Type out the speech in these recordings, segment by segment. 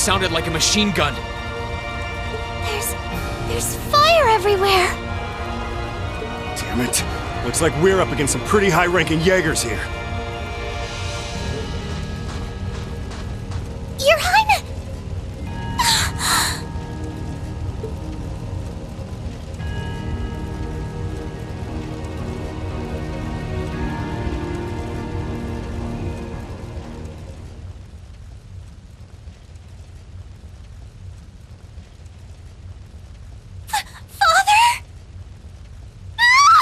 sounded like a machine gun. There's fire everywhere! Damn it. Looks like we're up against some pretty high-ranking Jaegers here. Your Highness! Father? No!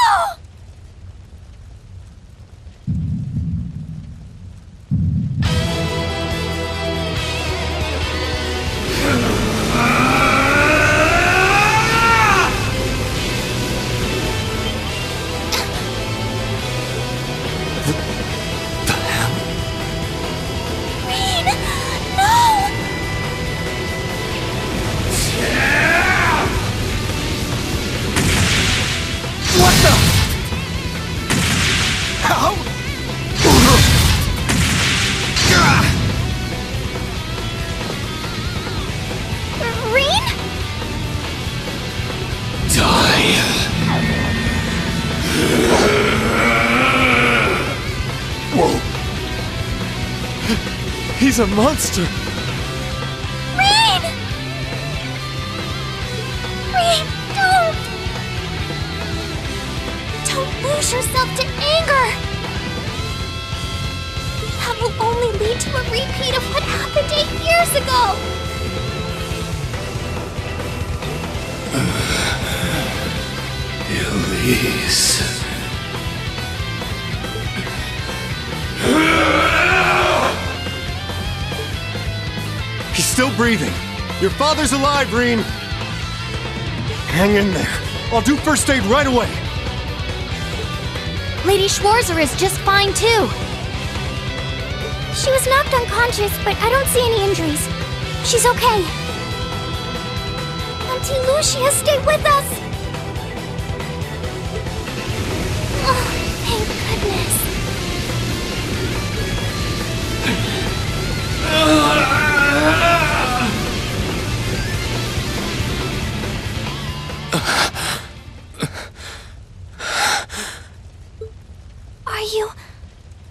Reed! No! What the? How? Reed? Die. Whoa. He's a monster. Reed! Reed, don't! Don't lose yourself to anger! That will only lead to a repeat of what happened 8 years ago! Elise. He's still breathing. Your father's alive, Reen. Hang in there. I'll do first aid right away. Lady Schwarzer is just fine too. She was knocked unconscious, but I don't see any injuries. She's okay. Auntie Lucia, stay with us! Oh, thank goodness.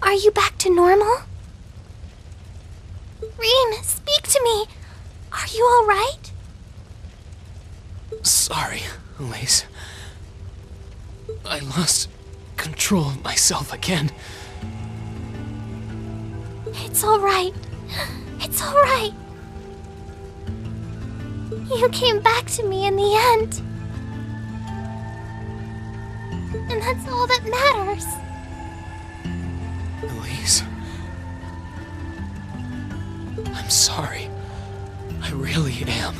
Are you back to normal? Reen, speak to me. Are you alright? Sorry, Elise. I lost control of myself again. It's alright. It's alright. You came back to me in the end. And that's all that matters. Elise. I'm sorry. I really am.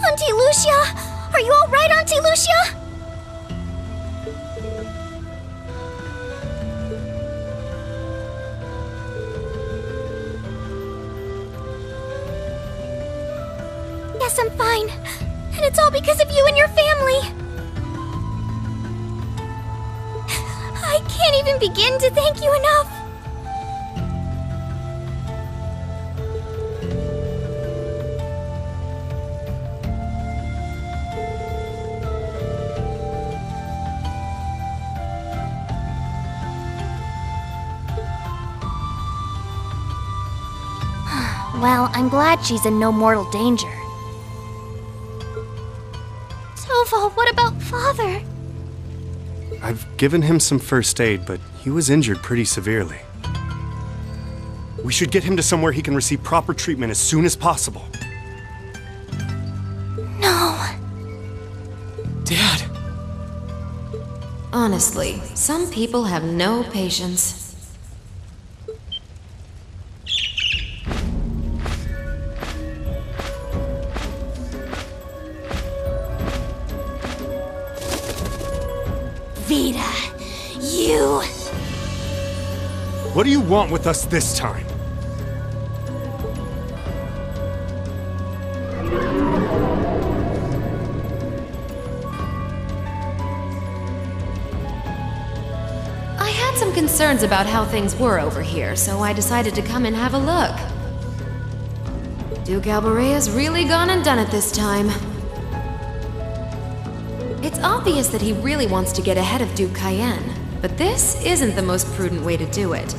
Auntie Lucia! Are you alright, Auntie Lucia? Yes, I'm fine. And it's all because of you and your family. I can't even begin to thank you enough. Well, I'm glad she's in no mortal danger. Towa, what about Father? I've given him some first aid, but he was injured pretty severely. We should get him to somewhere he can receive proper treatment as soon as possible. No. Dad! Honestly, some people have no patience. Vita, you... What do you want with us this time? I had some concerns about how things were over here, so I decided to come and have a look. Duke Alberea's really gone and done it this time. It's obvious that he really wants to get ahead of Duke Cayenne, but this isn't the most prudent way to do it.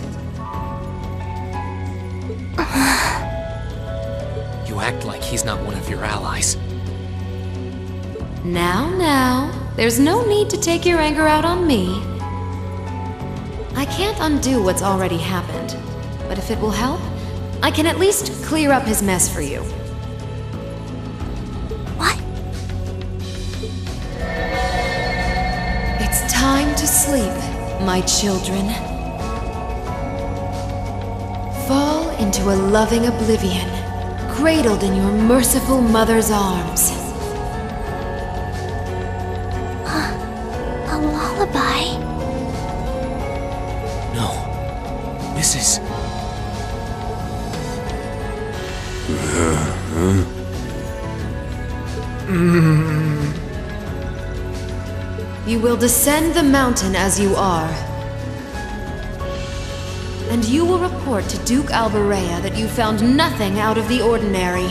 You act like he's not one of your allies. Now, there's no need to take your anger out on me. I can't undo what's already happened, but if it will help, I can at least clear up his mess for you. What? It's time to sleep, my children. Fall into a loving oblivion, cradled in your merciful mother's arms. A lullaby? No. This is... You will descend the mountain as you are. And you will report to Duke Alberea that you found nothing out of the ordinary.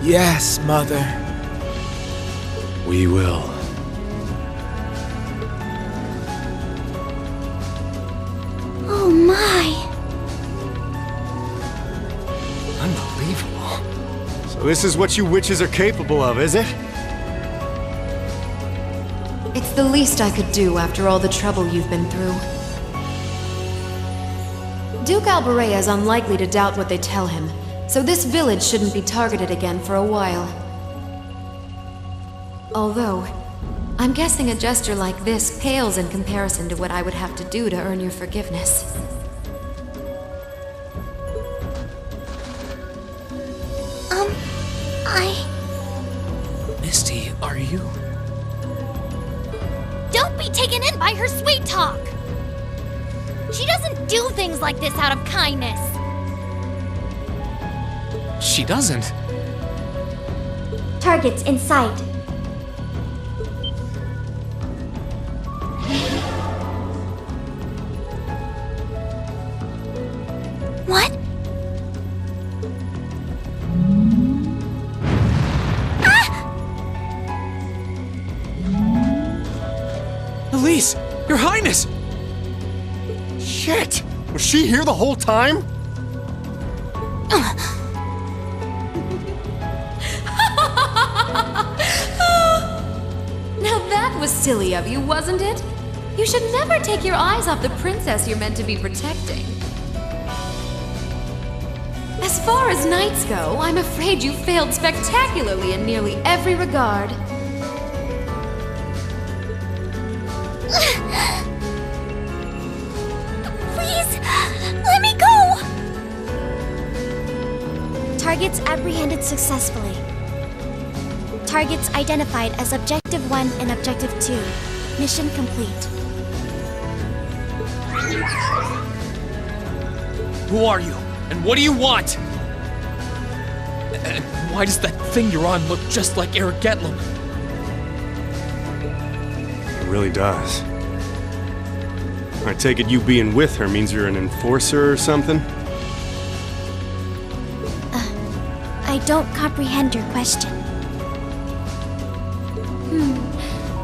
Yes, Mother. We will. Oh my. unbelievable. So this is what you witches are capable of, is it? It's the least I could do after all the trouble you've been through. Duke Alberea is unlikely to doubt what they tell him, so this village shouldn't be targeted again for a while. Although, I'm guessing a gesture like this pales in comparison to what I would have to do to earn your forgiveness. Misty, are you... Don't be taken in by her sweet talk! She doesn't do things like this out of kindness. She doesn't. Targets in sight. What? Elise! Your Highness! Shit! Was she here the whole time? Now that was silly of you, wasn't it? You should never take your eyes off the princess you're meant to be protecting. As far as knights go, I'm afraid you failed spectacularly in nearly every regard. Please, let me go! Targets apprehended successfully. Targets identified as Objective 1 and Objective 2. Mission complete. Who are you? And what do you want? And why does that thing you're on look just like Eric Getlum? It really does. I take it you being with her means you're an enforcer or something? I don't comprehend your question.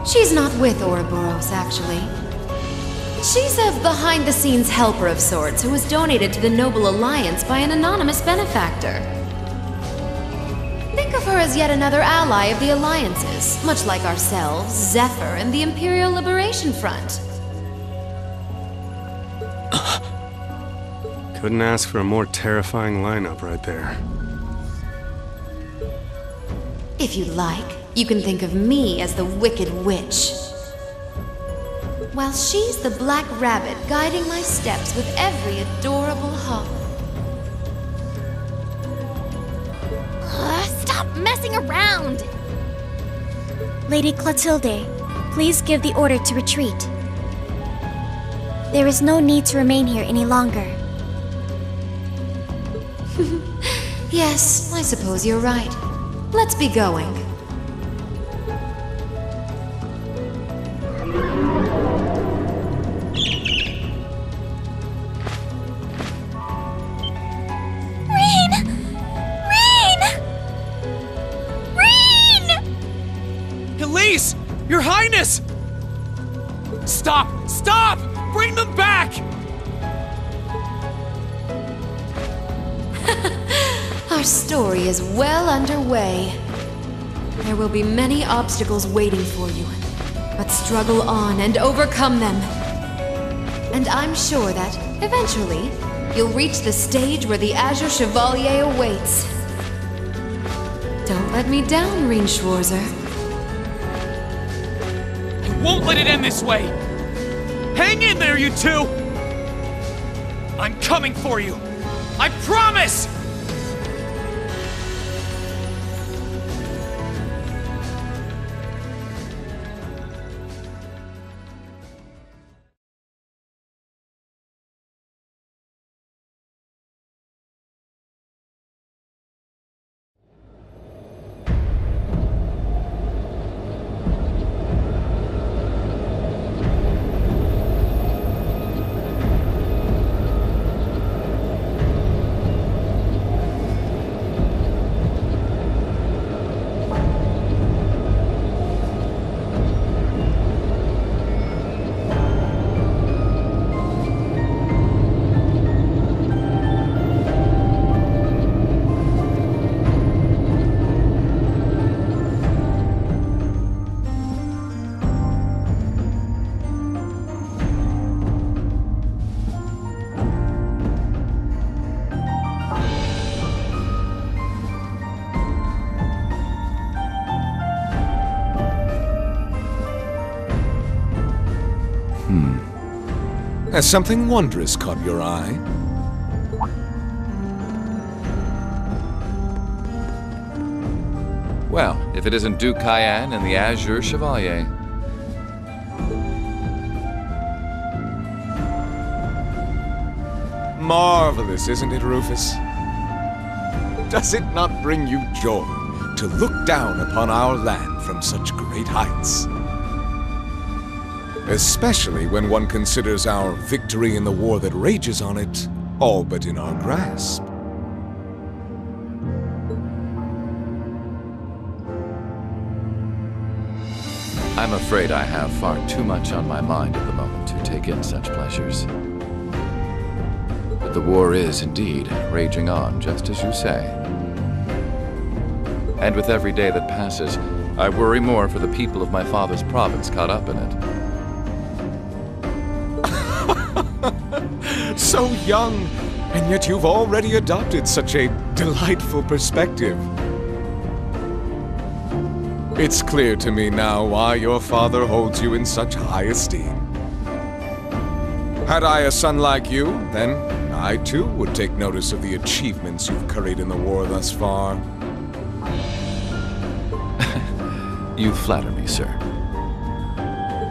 She's not with Ouroboros, actually. She's a behind-the-scenes helper of sorts who was donated to the Noble Alliance by an anonymous benefactor. Think of her as yet another ally of the Alliances, much like ourselves, Zephyr, and the Imperial Liberation Front. Couldn't ask for a more terrifying lineup right there. If you like, you can think of me as the Wicked Witch. While she's the Black Rabbit guiding my steps with every adorable hop. Stop messing around! Lady Clotilde, please give the order to retreat. There is no need to remain here any longer. Yes, I suppose you're right. Let's be going. Elise! Your Highness! Stop! Stop! Bring them back! Our story is well underway. There will be many obstacles waiting for you, but struggle on and overcome them. And I'm sure that, eventually, you'll reach the stage where the Azure Chevalier awaits. Don't let me down, Reen Schwarzer. I won't let it end this way! Hang in there, you two! I'm coming for you! I promise! Has something wondrous caught your eye? Well, if it isn't Duke Cayenne and the Azure Chevalier. Marvelous, isn't it, Rufus? Does it not bring you joy to look down upon our land from such great heights? Especially when one considers our victory in the war that rages on it all but in our grasp. I'm afraid I have far too much on my mind at the moment to take in such pleasures. But the war is indeed raging on, just as you say. And with every day that passes, I worry more for the people of my father's province caught up in it. So young, and yet you've already adopted such a delightful perspective. It's clear to me now why your father holds you in such high esteem. Had I a son like you, then I too would take notice of the achievements you've curried in the war thus far. You flatter me, sir.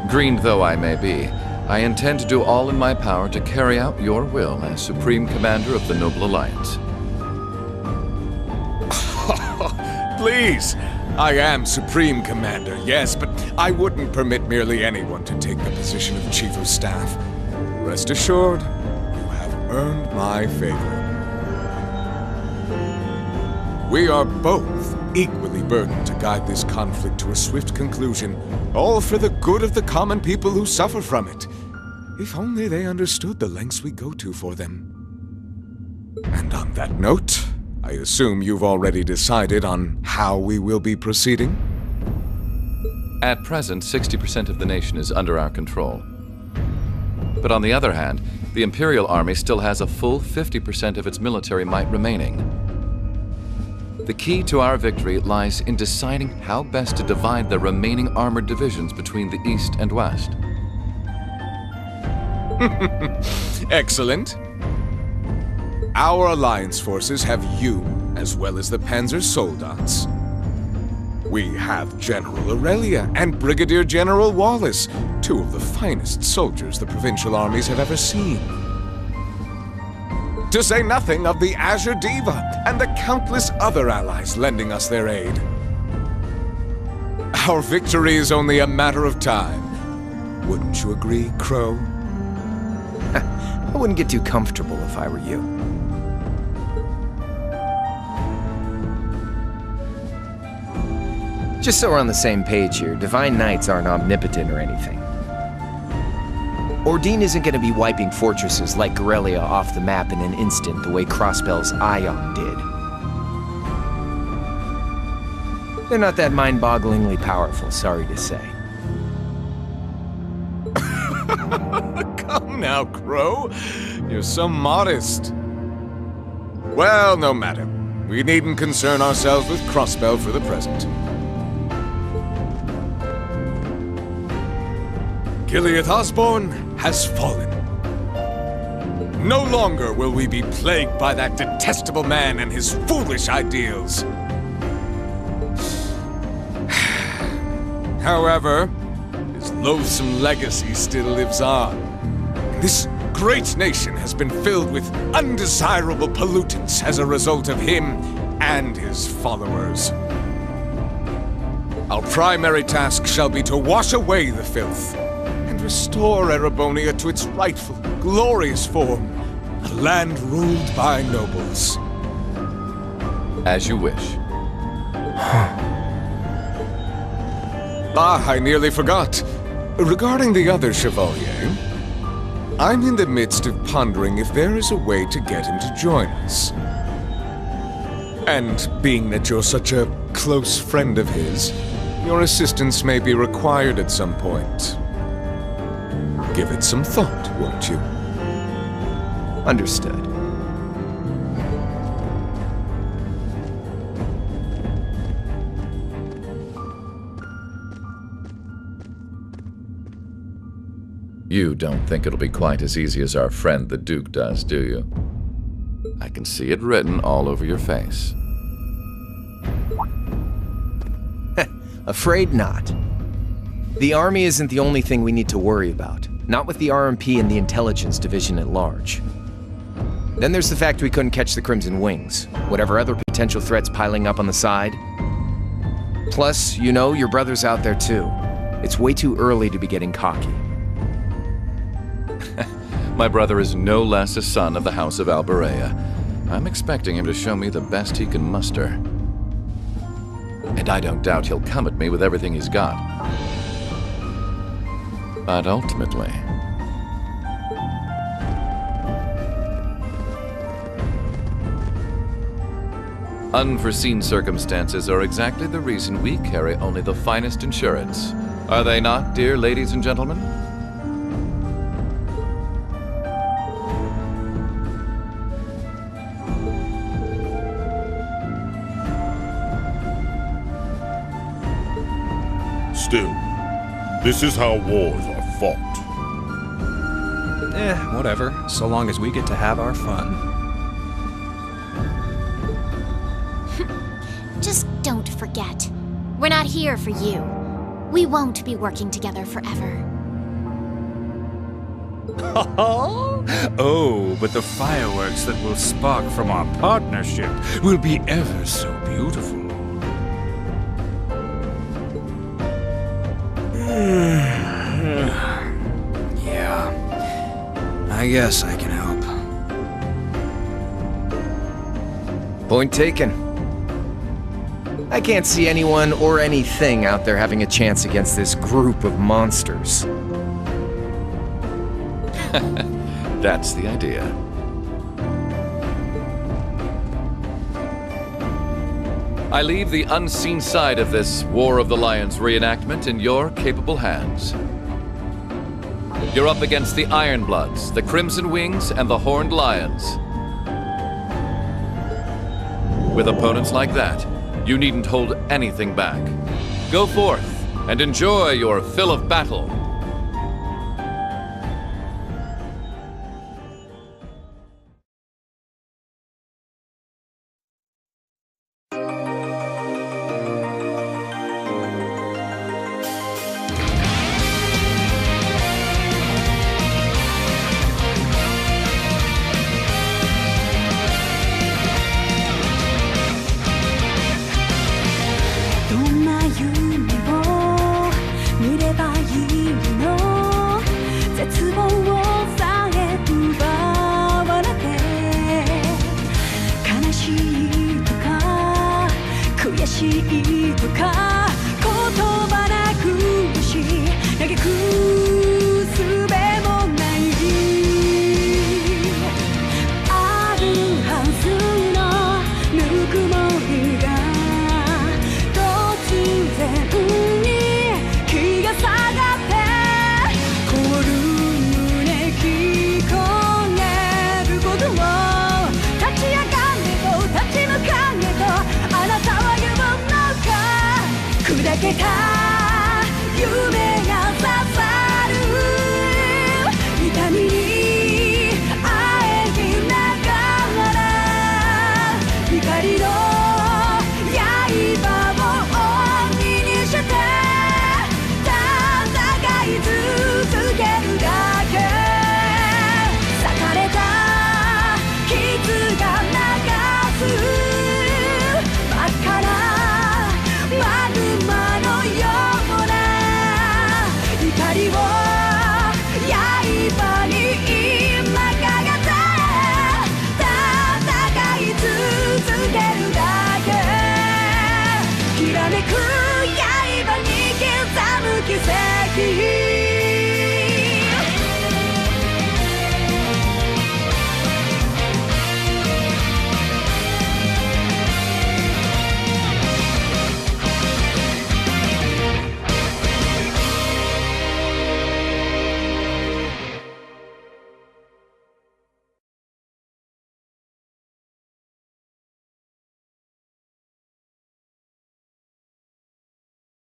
Green though I may be, I intend to do all in my power to carry out your will as Supreme Commander of the Noble Alliance. Please! I am Supreme Commander, yes, but I wouldn't permit merely anyone to take the position of Chief of Staff. Rest assured, you have earned my favor. We are both equally burdened to guide this conflict to a swift conclusion, all for the good of the common people who suffer from it. If only they understood the lengths we go to for them. And on that note, I assume you've already decided on how we will be proceeding? At present, 60% of the nation is under our control. But on the other hand, the Imperial Army still has a full 50% of its military might remaining. The key to our victory lies in deciding how best to divide the remaining armored divisions between the East and West. Excellent. Our Alliance forces have you, as well as the Panzer Soldats. We have General Aurelia and Brigadier General Wallace, two of the finest soldiers the provincial armies have ever seen. To say nothing of the Azure Diva and the countless other allies lending us their aid. Our victory is only a matter of time. Wouldn't you agree, Crow? I wouldn't get too comfortable if I were you. Just so we're on the same page here, Divine Knights aren't omnipotent or anything. Ordine isn't going to be wiping fortresses like Corellia off the map in an instant the way Crossbell's Ion did. They're not that mind-bogglingly powerful, sorry to say. Come now, Crow. You're so modest. Well, no matter. We needn't concern ourselves with Crossbell for the present. Gilead Osborne has fallen. No longer will we be plagued by that detestable man and his foolish ideals. However, his loathsome legacy still lives on. This great nation has been filled with undesirable pollutants as a result of him and his followers. Our primary task shall be to wash away the filth and restore Erebonia to its rightful, glorious form, a land ruled by nobles. As you wish. I nearly forgot. Regarding the other Chevalier, I'm in the midst of pondering if there is a way to get him to join us. And being that you're such a close friend of his, your assistance may be required at some point. Give it some thought, won't you? Understood. You don't think it'll be quite as easy as our friend the Duke does, do you? I can see it written all over your face. Afraid not. The army isn't the only thing we need to worry about. Not with the RMP and the intelligence division at large. Then there's the fact we couldn't catch the Crimson Wings. Whatever other potential threats piling up on the side. Plus, you know, your brother's out there too. It's way too early to be getting cocky. My brother is no less a son of the House of Alberea. I'm expecting him to show me the best he can muster. And I don't doubt he'll come at me with everything he's got. But ultimately... unforeseen circumstances are exactly the reason we carry only the finest insurance. Are they not, dear ladies and gentlemen? Still, this is how wars are fought. Whatever, so long as we get to have our fun. Just don't forget. We're not here for you. We won't be working together forever. Oh, but the fireworks that will spark from our partnership will be ever so beautiful. Yeah, I guess I can help. Point taken. I can't see anyone or anything out there having a chance against this group of monsters. That's the idea. I leave the unseen side of this War of the Lions reenactment in your capable hands. You're up against the Ironbloods, the Crimson Wings, and the Horned Lions. With opponents like that, you needn't hold anything back. Go forth and enjoy your fill of battle. 砕けた夢が刺さる痛みにあえぎながら光の刃を鬼にして戦い続けるだけ裂かれた傷が流す真っ赤なマグマのような光を刃に今かがって戦い続けるだけきらめく刃に刻む奇跡